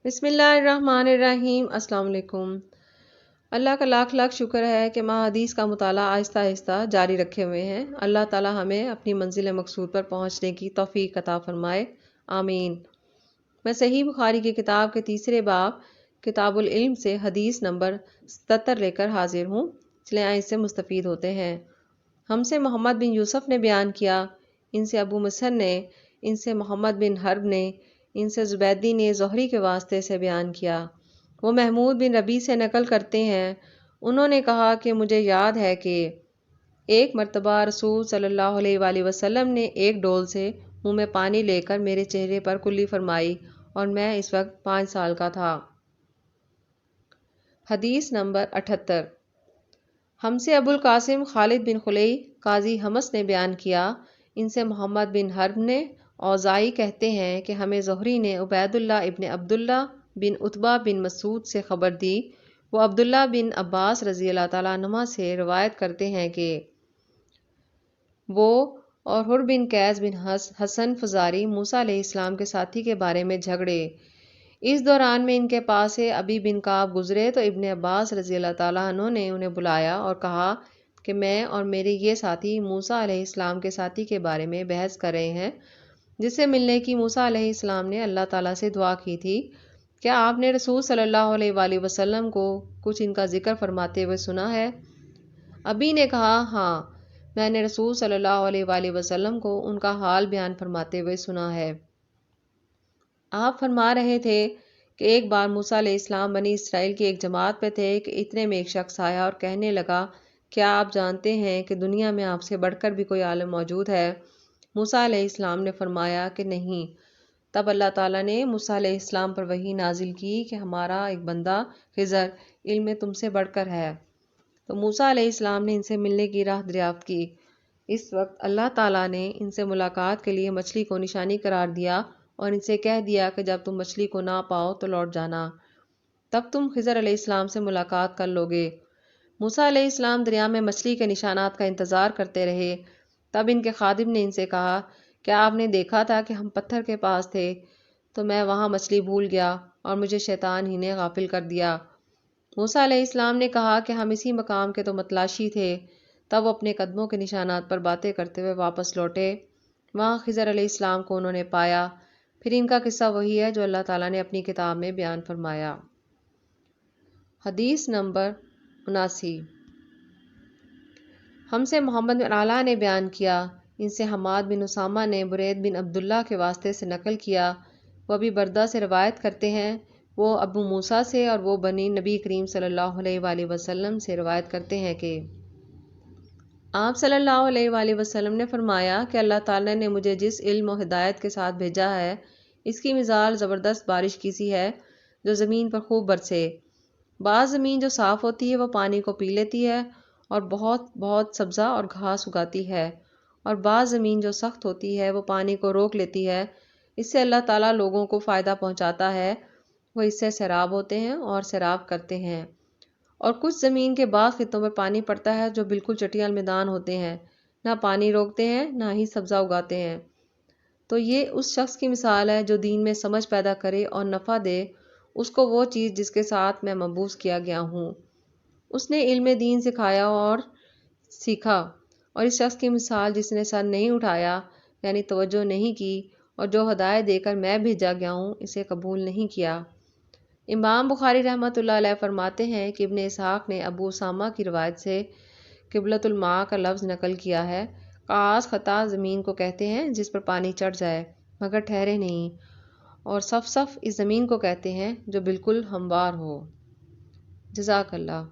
بسم اللہ الرحمن الرحیم۔ السلام علیکم۔ اللہ کا لاکھ لاکھ شکر ہے کہ ماہ حدیث کا مطالعہ آہستہ آہستہ جاری رکھے ہوئے ہیں۔ اللہ تعالی ہمیں اپنی منزل مقصود پر پہنچنے کی توفیق عطا فرمائے، آمین۔ میں صحیح بخاری کی کتاب کے تیسرے باب کتاب العلم سے حدیث نمبر 77 لے کر حاضر ہوں۔ چلیں آئیں اس سے مستفید ہوتے ہیں۔ ہم سے محمد بن یوسف نے بیان کیا، ان سے ابو مسہر نے، ان سے محمد بن حرب نے، ان سے زبیدی نے زہری کے واسطے سے بیان کیا۔ وہ محمود بن ربیع سے نقل کرتے ہیں، انہوں نے کہا کہ مجھے یاد ہے کہ ایک مرتبہ رسول صلی اللہ علیہ وآلہ وسلم نے ایک ڈول سے منہ میں پانی لے کر میرے چہرے پر کلی فرمائی اور میں اس وقت 5 سال کا تھا۔ حدیث نمبر 78۔ ہم سے ابو القاسم خالد بن خلیع قاضی حمص نے بیان کیا، ان سے محمد بن حرب نے، اوزاعی کہتے ہیں کہ ہمیں زہری نے عبید اللہ ابن عبداللہ بن عتبہ بن مسعود سے خبر دی۔ وہ عبداللہ بن عباس رضی اللہ تعالیٰ عنہما سے روایت کرتے ہیں کہ وہ اور حر بن قیس بن حسن فزاری موسیٰ علیہ السلام کے ساتھی کے بارے میں جھگڑے۔ اس دوران میں ان کے پاس سے ابی بن کعب گزرے تو ابن عباس رضی اللہ تعالیٰ عنہ نے انہیں بلایا اور کہا کہ میں اور میرے یہ ساتھی موسیٰ علیہ السلام کے ساتھی کے بارے میں بحث کر رہے ہیں، جس سے ملنے کی موسیٰ علیہ السلام نے اللہ تعالیٰ سے دعا کی تھی۔ کیا آپ نے رسول صلی اللہ علیہ وآلہ وسلم کو کچھ ان کا ذکر فرماتے ہوئے سنا ہے؟ ابی نے کہا، ہاں، میں نے رسول صلی اللہ علیہ وآلہ وسلم کو ان کا حال بیان فرماتے ہوئے سنا ہے۔ آپ فرما رہے تھے کہ ایک بار موسیٰ علیہ السلام بنی اسرائیل کی ایک جماعت پہ تھے کہ اتنے میں ایک شخص آیا اور کہنے لگا، کیا آپ جانتے ہیں کہ دنیا میں آپ سے بڑھ کر بھی کوئی عالم موجود ہے؟ موسیٰ علیہ السلام نے فرمایا کہ نہیں۔ تب اللہ تعالیٰ نے موسیٰ علیہ السلام پر وحی نازل کی کہ ہمارا ایک بندہ خضر علم میں تم سے بڑھ کر ہے۔ تو موسیٰ علیہ السلام نے ان سے ملنے کی راہ دریافت کی۔ اس وقت اللہ تعالیٰ نے ان سے ملاقات کے لیے مچھلی کو نشانی قرار دیا اور ان سے کہہ دیا کہ جب تم مچھلی کو نہ پاؤ تو لوٹ جانا، تب تم خضر علیہ السلام سے ملاقات کر لو گے۔ موسیٰ علیہ السلام دریا میں مچھلی کے نشانات کا انتظار کرتے رہے۔ تب ان کے خادم نے ان سے کہا، کیا آپ نے دیکھا تھا کہ ہم پتھر کے پاس تھے تو میں وہاں مچھلی بھول گیا اور مجھے شیطان ہی نے غافل کر دیا؟ موسیٰ علیہ السلام نے کہا کہ ہم اسی مقام کے تو متلاشی تھے۔ تب وہ اپنے قدموں کے نشانات پر باتیں کرتے ہوئے واپس لوٹے۔ وہاں خضر علیہ السلام کو انہوں نے پایا۔ پھر ان کا قصہ وہی ہے جو اللہ تعالیٰ نے اپنی کتاب میں بیان فرمایا۔ حدیث نمبر 79۔ ہم سے محمد بن علاء نے بیان کیا، ان سے حماد بن اسامہ نے برید بن عبداللہ کے واسطے سے نقل کیا۔ وہ ابی بردہ سے روایت کرتے ہیں، وہ ابو موسیٰ سے اور وہ بنی نبی کریم صلی اللہ علیہ وآلہ وسلم سے روایت کرتے ہیں کہ آپ صلی اللہ علیہ وآلہ وسلم نے فرمایا کہ اللہ تعالیٰ نے مجھے جس علم و ہدایت کے ساتھ بھیجا ہے، اس کی مثال زبردست بارش کی سی ہے جو زمین پر خوب برسے۔ بعض زمین جو صاف ہوتی ہے وہ پانی کو پی لیتی ہے اور بہت بہت سبزہ اور گھاس اگاتی ہے، اور بعض زمین جو سخت ہوتی ہے وہ پانی کو روک لیتی ہے۔ اس سے اللہ تعالیٰ لوگوں کو فائدہ پہنچاتا ہے، وہ اس سے سیراب ہوتے ہیں اور سیراب کرتے ہیں۔ اور کچھ زمین کے بعض خطوں پر پانی پڑتا ہے جو بالکل چٹیل میدان ہوتے ہیں، نہ پانی روکتے ہیں نہ ہی سبزہ اگاتے ہیں۔ تو یہ اس شخص کی مثال ہے جو دین میں سمجھ پیدا کرے اور نفع دے اس کو وہ چیز جس کے ساتھ میں مبعوث کیا گیا ہوں۔ اس نے علم دین سکھایا اور سیکھا، اور اس شخص کی مثال جس نے سر نہیں اٹھایا، یعنی توجہ نہیں کی، اور جو ہدایت دے کر میں بھیجا گیا ہوں اسے قبول نہیں کیا۔ امام بخاری رحمۃ اللہ علیہ فرماتے ہیں کہ ابن اسحاق نے ابو اسامہ کی روایت سے قبلۃ الماء کا لفظ نقل کیا ہے۔ قاص خطا زمین کو کہتے ہیں جس پر پانی چڑھ جائے مگر ٹھہرے نہیں، اور صف صف اس زمین کو کہتے ہیں جو بالکل ہموار ہو۔ جزاک اللہ۔